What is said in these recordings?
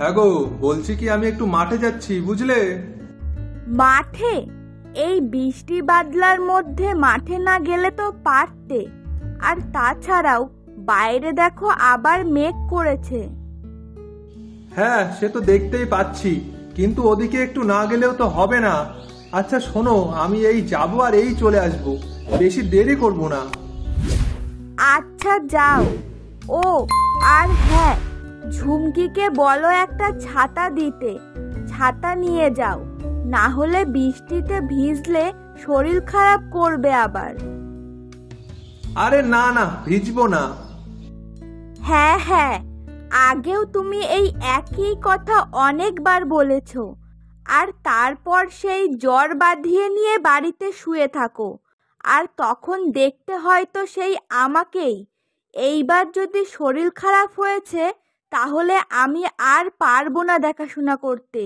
হ্যাঁ গো, বলছি কি আমি একটু মাঠে যাচ্ছি, বুঝলে? মাঠে? এই বৃষ্টি বাদলার মধ্যে মাঠে না গেলে তো পারতে। আর তাছাড়াও বাইরে দেখো আবার মেঘ করেছে। হ্যাঁ, সে তো দেখতেই পাচ্ছি, কিন্তু ওদিকে একটু না গেলেও তো হবে না। আচ্ছা শোনো, আমি এই যাবো আর এই চলে আসবো, বেশি দেরি করব না। আচ্ছা যাও। ও আর হ্যাঁ, ঝুমকিকে বলো একটা ছাতা দিতে। ছাতা নিয়ে যাও, না হলে বৃষ্টিতে ভিজলে শরীর খারাপ করবে আবার। আরে না না, ভিজবো না। হ্যাঁ হ্যাঁ, আগেও তুমি এই একই কথা অনেকবার বলেছো, আর তারপর সেই জ্বর বাঁধিয়ে নিয়ে বাড়িতে শুয়ে থাকো। আর তখন দেখতে হয়তো সেই আমাকেই। এইবার যদি শরীর খারাপ হয়েছে, তাহলে আমি আর পারবো না দেখাশোনা করতে,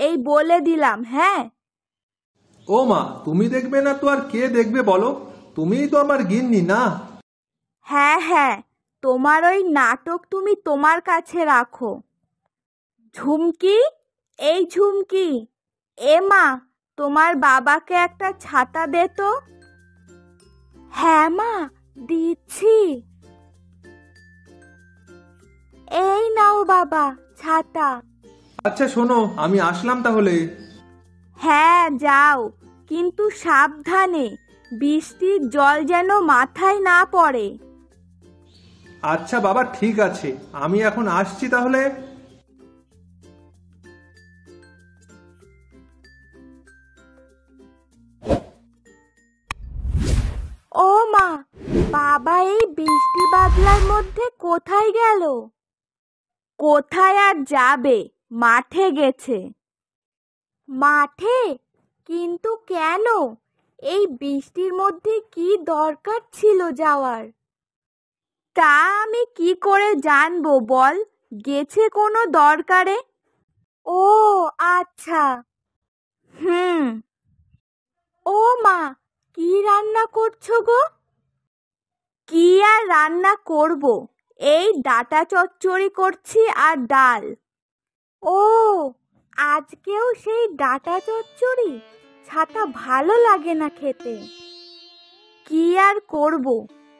এই বলে দিলাম। হ্যাঁ ও মা, তুমি দেখবে না তো আর কে দেখবে বলো? তুমিই তো আমার গিন্নি, না? হ্যাঁ হ্যাঁ, তোমার ওই নাটক তুমি তোমার কাছে রাখো। ঝুমকি, এই ঝুমকি, এ মা, তোমার বাবাকে একটা ছাতা দে তো। হ্যাঁ মা, দিচ্ছি। এই নাও বাবা ছাতা। আচ্ছা শোনো, আমি আসলাম তাহলে। হ্যাঁ যাও, কিন্তু সাবধানে, বৃষ্টির জল যেন মাথায় না পড়ে। আচ্ছা বাবা, ঠিক আছে, আমি এখন আসছি তাহলে। ও মা, বাবা এই বৃষ্টি বাদলার মধ্যে কোথায় গেল? কোথায় আর যাবে, মাঠে গেছে। মাঠে? কিন্তু কেন? এই বৃষ্টির মধ্যে কি দরকার ছিল যাওয়ার? তা আমি কি করে জানবো বল, গেছে কোনো দরকারে। ও আচ্ছা। হুম। ও মা, কি রান্না করছো গো? কি আর রান্না করব, এই ডাঁটা চচ্চড়ি করছি আর ডাল। ও, আজকেও সেই ডাঁটা চচ্চড়ি? ছাতা ভালো লাগে না খেতে। কি আর করব,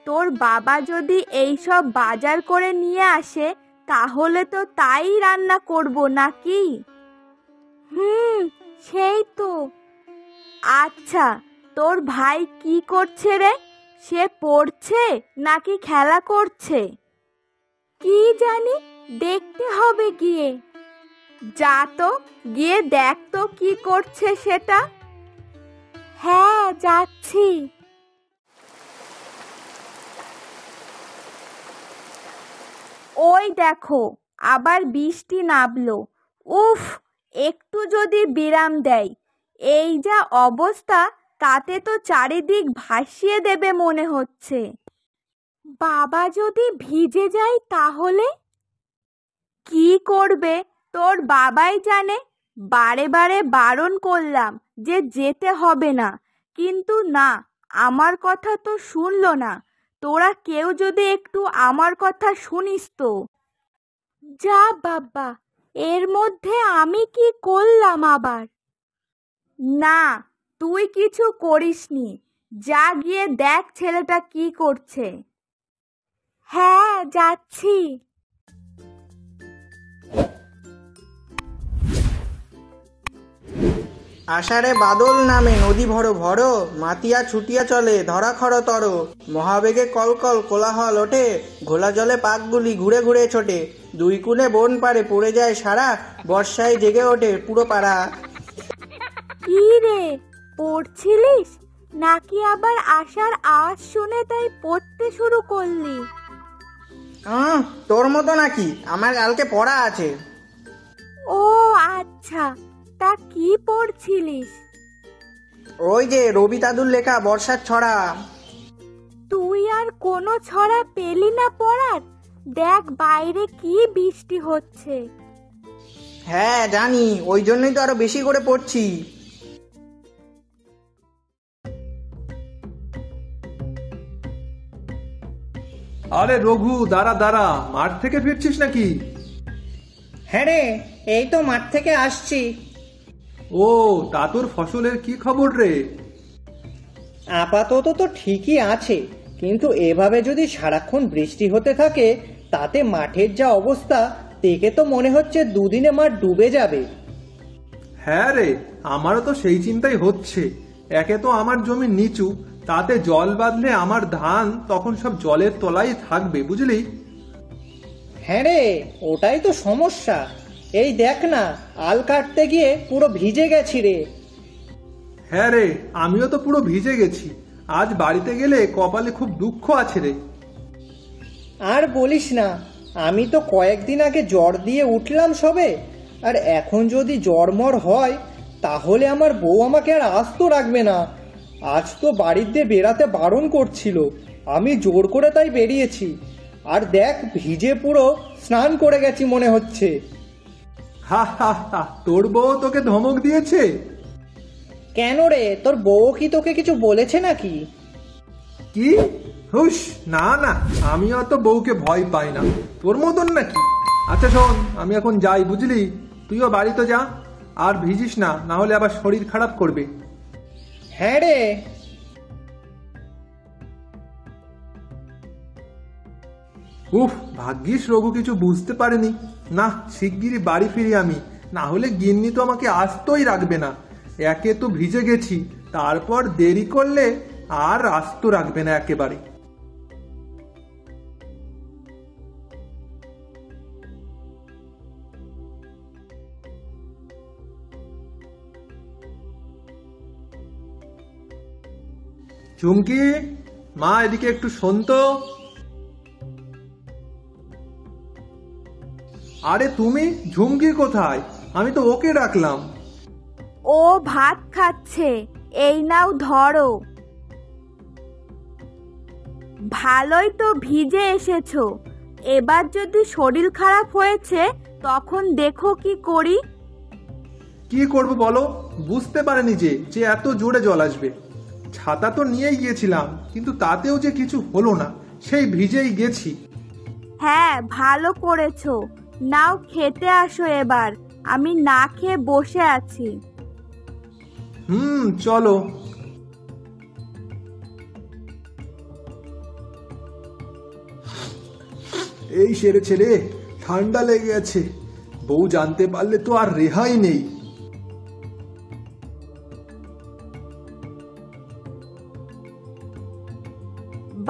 তোর বাবা যদি এই সব বাজার করে নিয়ে আসে, তাহলে তো তাই রান্না করব নাকি? সেই তো। আচ্ছা, তোর ভাই কি করছে রে? সে পড়ছে নাকি খেলা করছে? কি জানি, দেখতে হবে গিয়ে। যা তো, গিয়ে দেখ তো কি করছে সেটা। হ্যাঁ যাচ্ছি। ওই দেখো, আবার বৃষ্টি নামলো। উফ, একটু যদি বিরাম দেয়। এই যা অবস্থা, তাতে তো চারিদিক ভাসিয়ে দেবে মনে হচ্ছে। বাবা যদি ভিজে যায় তাহলে? কি করবে, তোর বাবাই জানে। বারে বারে বারণ করলাম যে যেতে হবে না, কিন্তু না, আমার কথা তো শুনলো না। তোরা কেউ যদি একটু আমার কথা শুনিস তো। যা বাবা, এর মধ্যে আমি কি করলাম আবার? না, তুই কিছু করিসনি। যা গিয়ে দেখ ছেলেটা কি করছে। হ্যাঁ যাচ্ছি। আষাঢ়ে বাদল নামে নদী ভরো ভরো, মাতিয়া ছুটিয়া চলে ধরা খর তর। মহাবেগে কলকল কোলাহল ওঠে, ঘোলা জলে পাকগুলি ঘুরে ঘুরে ছোটে। দুই কুনে বন পারে পড়ে যায় সারা, বর্ষায় জেগে ওঠে পুরো পাড়া। কি রে, পড়ছিলিস নাকি আবার আসার আওয়াজ শুনে তাই পড়তে শুরু করলি? তোর মতো নাকি, আমার কালকে পড়া আছে। ও আচ্ছা, তা কি পড়ছিলিস? ওই যে রবি দাদুর লেখা বর্ষার ছড়া। তুই আর কোনো ছড়া পেলি না পড়ার? দেখ বাইরে কি বৃষ্টি হচ্ছে। হ্যাঁ জানি, ওই জন্যই তো আরো বেশি করে পড়ছি। আরে রঘু, দাঁড়া দাঁড়া, মাঠ থেকে ফিরছিস নাকি? হ্যাঁ রে, এই তো মাঠ থেকে আসছি। ও, তা তোর ফসলের কি খবর রে? আপাতত তো ঠিকই আছে, কিন্তু এভাবে যদি সারাক্ষণ বৃষ্টি হতে থাকে তাতে মাঠের যা অবস্থা দেখে তো মনে হচ্ছে দুদিনে মাঠ ডুবে যাবে। হ্যাঁ রে, আমারও তো সেই চিন্তাই হচ্ছে। একে তো আমার জমি নিচু, তাতে জল বাঁধলে আমার ধান তখন সব জলের তলায় থাকবে, বুঝলি? হ্যাঁ রে, ওটাই তো সমস্যা। এই দেখ না, আল কাটতে গিয়ে পুরো ভিজে গেছি রে। হ্যাঁ রে, আমিও তো পুরো ভিজে গেছি। আজ বাড়িতে গেলে কপালে খুব দুঃখ আছে রে। আর বলিস না, আমি তো কয়েকদিন আগে জ্বর দিয়ে উঠলাম সবে, আর এখন যদি জ্বরমর হয় তাহলে আমার বউ আমাকে আর আস্ত রাখবে না। আজ তো বাড়িতে বেরাতে বারণ করছিল, আমি জোর করে তাই বেরিয়েছি। আর দেখ, ভিজে পুরো স্নান করে গেছি মনে হচ্ছে। হা হা হা, তোর বউ তোকে ধমক দিয়েছে? কেন রে, তোর বউ কি তোকে কিছু বলেছে নাকি? কি? হুস, না না, আমি অত বউকে ভয় পাই না, তোর মতন নাকি। আচ্ছা শোন, আমি এখন যাই, বুঝলি? তুইও বাড়িতে যা, আর ভিজিস না, না হলে আবার শরীর খারাপ করবে। হ্যাঁ রে। উফ, ভাগ্যিস রঘু কিছু বুঝতে পারেনি। না, শিগগিরই বাড়ি ফিরি আমি, না হলে গিন্নি তো আমাকে আস্তই রাখবে না। একে তো ভিজে গেছি, তারপর দেরি করলে আর আস্ত রাখবে না একেবারে। চুমকি, মা এদিকে একটু শোন তো। আরে তুমি, ঝুমকি কোথায়? আমি তো ওকে ডাকলাম। ও ভাত খাচ্ছে, এই নাও ধরো। ভালোই তো ভিজে এসেছো, এবার যদি শরীর খারাপ হয়েছে তখন দেখো কি করি। কি করব বলো? বুঝতে পারিনি যে এত জোরে জল আসবে। ছাতা তো নিয়েই গিয়েছিলাম, কিন্তু তাতেও যে কিছু হলো না, সেই ভিজেই গেছি। হ্যাঁ, ভালো করেছো। নাও খেতে আসো এবার, আমি না খেয়ে বসে আছি। চলো। এই সেরেছে রে, ঠান্ডা লেগে গেছে। বউ জানতে পারলে তো আর রেহাই নেই।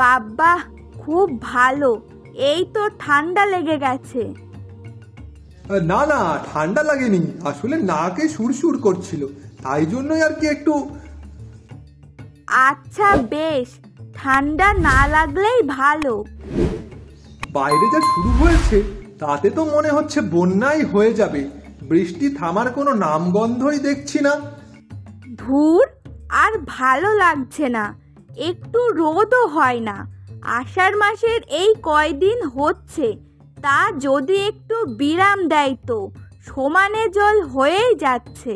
বাবা, খুব ভালো। এই তো ঠান্ডা লেগে গেছে। না না, ঠান্ডা লাগেনি, আসলে নাকে সুরসুর করছিল, তাই জন্যই আর কি একটু। আচ্ছা বেশ, ঠান্ডা না লাগলেই ভালো। বাইরে যা শুরু হয়েছে তাতে তো মনে হচ্ছে বন্যাই হয়ে যাবে। বৃষ্টি থামার কোনো নামগন্ধই দেখছি না। ধুর, আর ভালো লাগছে না। একটু রোদও হয় না। আষাঢ় মাসের এই কয়দিন হচ্ছে, তা যদি একটু বিরাম দেয় তো সমানে জল হয়েই যাচ্ছে।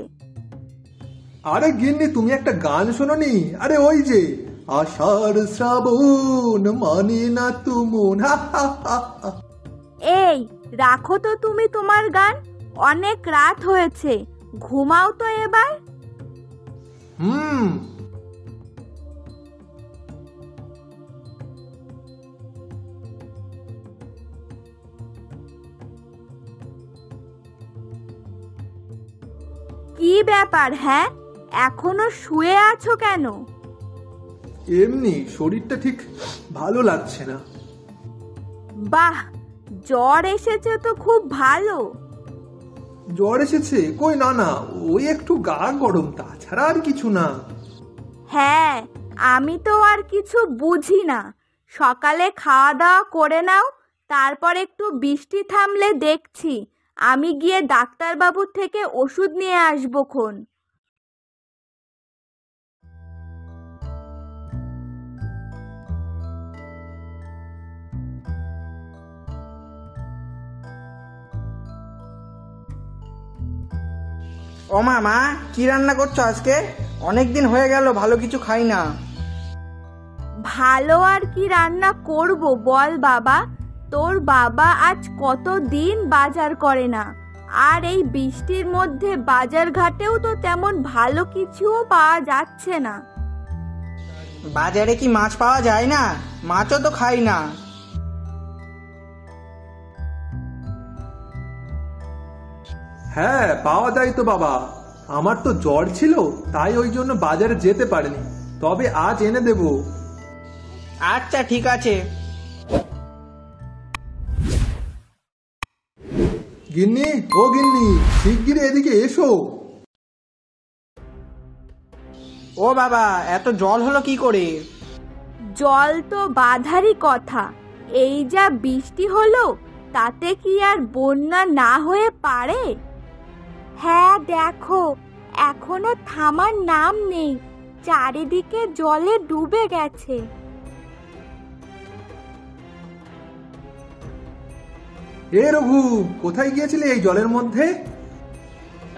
আরে গিন্নি, তুমি একটা গান শোনোনি? আরে ওই যে, আষাঢ় শ্রাবণ মানে না তুমন। এই রাখো তো তুমি তোমার গান, অনেক রাত হয়েছে, ঘুমাও তো এবার। কি ব্যাপার? হ্যাঁ, এখনো শুয়ে আছো কেন? এমনি, শরীরটা ঠিক ভালো লাগছে না। বাহ, জ্বর এসেছে তো খুব ভালো। জ্বর এসেছে? কই, না না, ওই একটু গা গরম, তাছাড়া আর কিছু না। হ্যাঁ, আমি তো আর কিছু বুঝি না। সকালে খাওয়া দাওয়া করে নাও, তারপর একটু বৃষ্টি থামলে দেখছি আমি গিয়ে ডাক্তারবাবুর থেকে ওষুধ নিয়ে আসবো খন। ও মা, কি রান্না করছো আজকে? অনেকদিন হয়ে গেল ভালো কিছু খাই না। ভালো আর কি রান্না করব বল বাবা? তোর বাবা আজ কত দিন বাজার করে না, আর এই বৃষ্টির মধ্যে বাজার ঘাটেও তো তেমন ভালো কিছুও পাওয়া যাচ্ছে না। বাজারে কি মাছ পাওয়া যায় না? মাছও তো খাই না। হ্যাঁ, পাওয়া যায় তো বাবা। আমার তো জ্বর ছিল, তাই ওই জন্য বাজারে যেতে পারিনি, তবে আজ এনে দেব। আচ্ছা ঠিক আছে। গিন্নি, ও গিন্নি, শিগগিরই এদিকে এসো। ও বাবা, এত জল হলো কি করে? জল তো বাধারই কথা, এই যা বৃষ্টি হলো তাতে কি আর বন্যা না হয়ে পারে? হ্যাঁ দেখো, এখনো থামার নাম নেই, চারিদিকে জলে ডুবে গেছে। এ রঘু, কোথায় গিয়েছিলে এই জলের মধ্যে?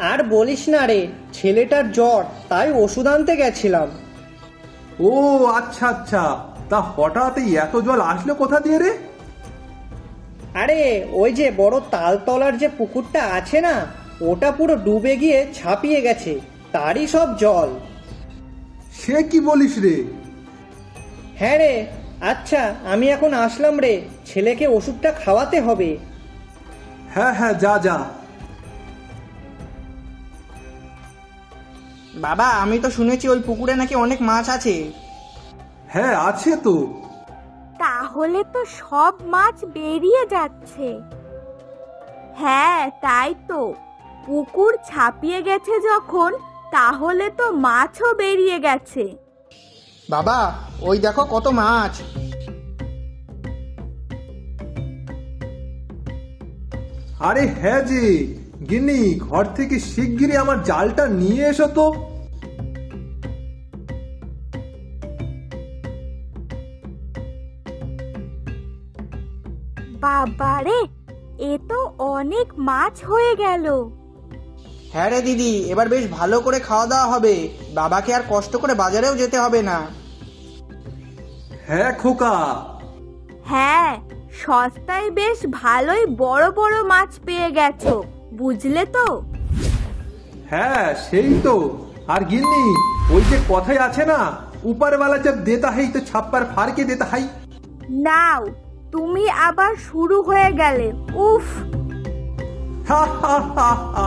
আর বলিস না রে, ছেলেটার জ্বর, তাই ওষুধ আনতে গেছিলাম। ও আচ্ছা আচ্ছা, তা হঠাৎ এই এত জল আসলো কোথা দিয়ে রে? আরে ওই যে বড় তালতলার যে পুকুরটা আছে না, ওটা পুরো ডুবে গিয়ে ছাপিয়ে গেছে, তারই সব জল। সে কি বলিস রে? হ্যাঁ রে। আচ্ছা, আমি এখন আসলাম রে, ছেলেকে ওষুধটা খাওয়াতে হবে। হ্যাঁ হ্যাঁ, যা যা। বাবা, আমি তো শুনেছি ওই পুকুরে নাকি অনেক মাছ আছে। হ্যাঁ আছে তো। তাহলে তো সব মাছ বেরিয়ে যাচ্ছে। হ্যাঁ তাই তো, পুকুর ছাপিয়ে গেছে যখন, তাহলে তো মাছও বেরিয়ে গেছে। বাবা, ওই দেখো কত মাছ। আরে হ্যাঁ যে, গিন্নি, ঘর থেকে শিগগিরই আমার জালটা নিয়ে এসো তো। বাবারে, এ তো অনেক মাছ হয়ে গেল। হ্যাঁ রে দিদি, এবার বেশ ভালো করে খাওয়া দাওয়া হবে, বাবাকে আর কষ্ট করে বাজারেও যেতে হবে না। হ্যাঁ খোকা। হ্যাঁ, সস্তায় বেশ ভালোই বড় বড় মাছ পেয়ে গেছো, বুঝলে তো? হ্যাঁ সেই তো। আর গিন্নি, ওই যে কথাই আছে না, উপরওয়ালা জব দেতা হাই তো ছাপ্পার ফাড় কে দেতা হাই। নাও, তুমি আবার শুরু হয়ে গেলে। উফ। হা হা হা হা।